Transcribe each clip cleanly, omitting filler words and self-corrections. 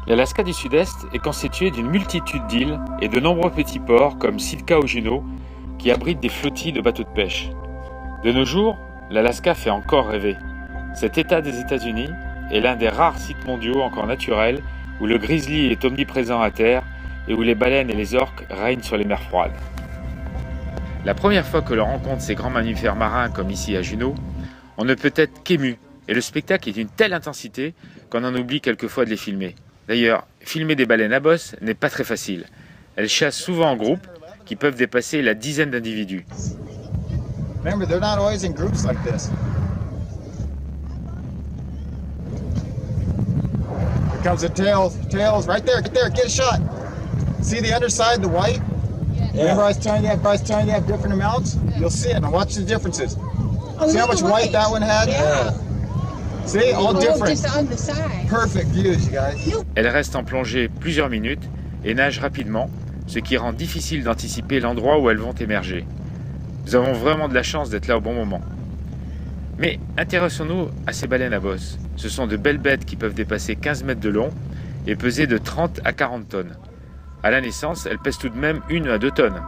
L'Alaska du Sud-Est est constitué d'une multitude d'îles et de nombreux petits ports comme Sitka ou Juneau qui abritent des flottilles de bateaux de pêche. De nos jours, l'Alaska fait encore rêver. Cet État des États-Unis est l'un des rares sites mondiaux encore naturels où le grizzly est omniprésent à terre et où les baleines et les orques règnent sur les mers froides. La première fois que l'on rencontre ces grands mammifères marins comme ici à Juneau, on ne peut être qu'ému et le spectacle est d'une telle intensité qu'on en oublie quelquefois de les filmer. D'ailleurs, filmer des baleines à bosse n'est pas très facile. Elles chassent souvent en groupe qui peuvent dépasser la dizaine d'individus. Remember, they're not always in groups like this. Here comes the tails. Tails right there. Get there. Get a shot. See the underside, the white? Yeah. Remember I was telling you have different amounts? You'll see it. Now watch the differences. Oh, see how much white that one had? Yeah. See, all different. Just on the side. Perfect views, you guys. Elles restent en plongée plusieurs minutes et nagent rapidement, ce qui rend difficile d'anticiper l'endroit où elles vont émerger. Nous avons vraiment de la chance d'être là au bon moment. Mais intéressons-nous à ces baleines à bosse. Ce sont de belles bêtes qui peuvent dépasser 15 mètres de long et peser de 30 à 40 tonnes. À la naissance, elles pèsent tout de même 1 à 2 tonnes.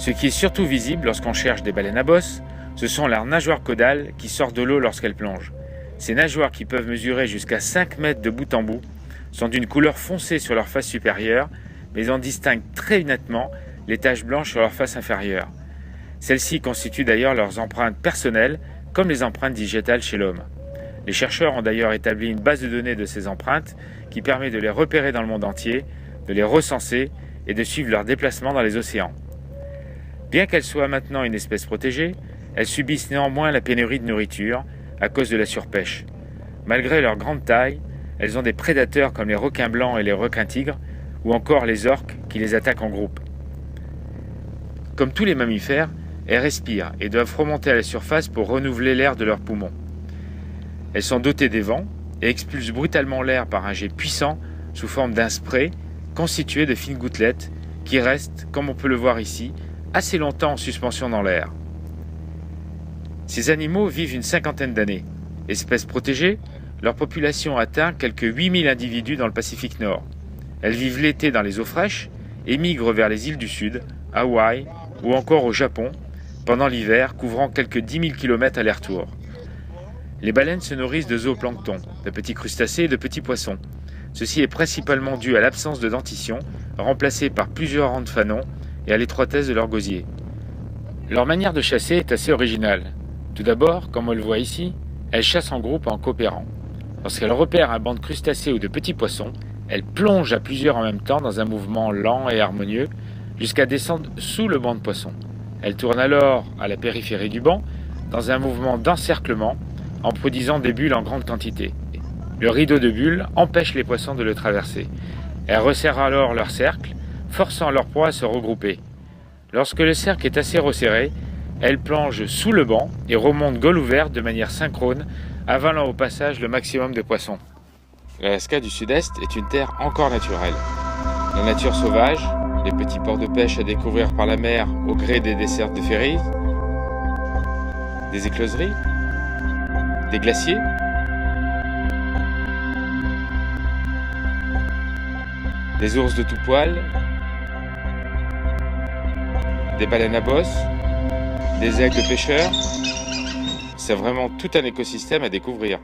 Ce qui est surtout visible lorsqu'on cherche des baleines à bosse, ce sont leurs nageoires caudales qui sortent de l'eau lorsqu'elles plongent. Ces nageoires qui peuvent mesurer jusqu'à 5 mètres de bout en bout sont d'une couleur foncée sur leur face supérieure, mais on distingue très nettement les taches blanches sur leur face inférieure. Celles-ci constituent d'ailleurs leurs empreintes personnelles, comme les empreintes digitales chez l'homme. Les chercheurs ont d'ailleurs établi une base de données de ces empreintes qui permet de les repérer dans le monde entier, de les recenser et de suivre leurs déplacements dans les océans. Bien qu'elles soient maintenant une espèce protégée, elles subissent néanmoins la pénurie de nourriture à cause de la surpêche. Malgré leur grande taille, elles ont des prédateurs comme les requins blancs et les requins tigres, ou encore les orques qui les attaquent en groupe. Comme tous les mammifères, elles respirent et doivent remonter à la surface pour renouveler l'air de leurs poumons. Elles sont dotées des vents et expulsent brutalement l'air par un jet puissant sous forme d'un spray constitué de fines gouttelettes qui restent, comme on peut le voir ici, assez longtemps en suspension dans l'air. Ces animaux vivent une cinquantaine d'années. Espèces protégées, leur population atteint quelques 8000 individus dans le Pacifique Nord. Elles vivent l'été dans les eaux fraîches et migrent vers les îles du Sud, Hawaï ou encore au Japon, pendant l'hiver couvrant quelques 10 000 km aller-retour. Les baleines se nourrissent de zooplancton, de petits crustacés et de petits poissons. Ceci est principalement dû à l'absence de dentition, remplacée par plusieurs rangs de fanons, et à l'étroitesse de leur gosier. Leur manière de chasser est assez originale. Tout d'abord, comme on le voit ici, elles chassent en groupe en coopérant. Lorsqu'elles repèrent un banc de crustacés ou de petits poissons, elles plongent à plusieurs en même temps dans un mouvement lent et harmonieux jusqu'à descendre sous le banc de poissons. Elles tournent alors à la périphérie du banc dans un mouvement d'encerclement en produisant des bulles en grande quantité. Le rideau de bulles empêche les poissons de le traverser. Elles resserrent alors leur cercle, forçant leur proie à se regrouper. Lorsque le cercle est assez resserré, elles plongent sous le banc et remontent gueule ouverte de manière synchrone, avalant au passage le maximum de poissons. L'Alaska du Sud-Est est une terre encore naturelle. La nature sauvage, les petits ports de pêche à découvrir par la mer au gré des dessertes de ferries, des écloseries, des glaciers, des ours de tout poil, des baleines à bosse, des aigles de pêcheurs. C'est vraiment tout un écosystème à découvrir.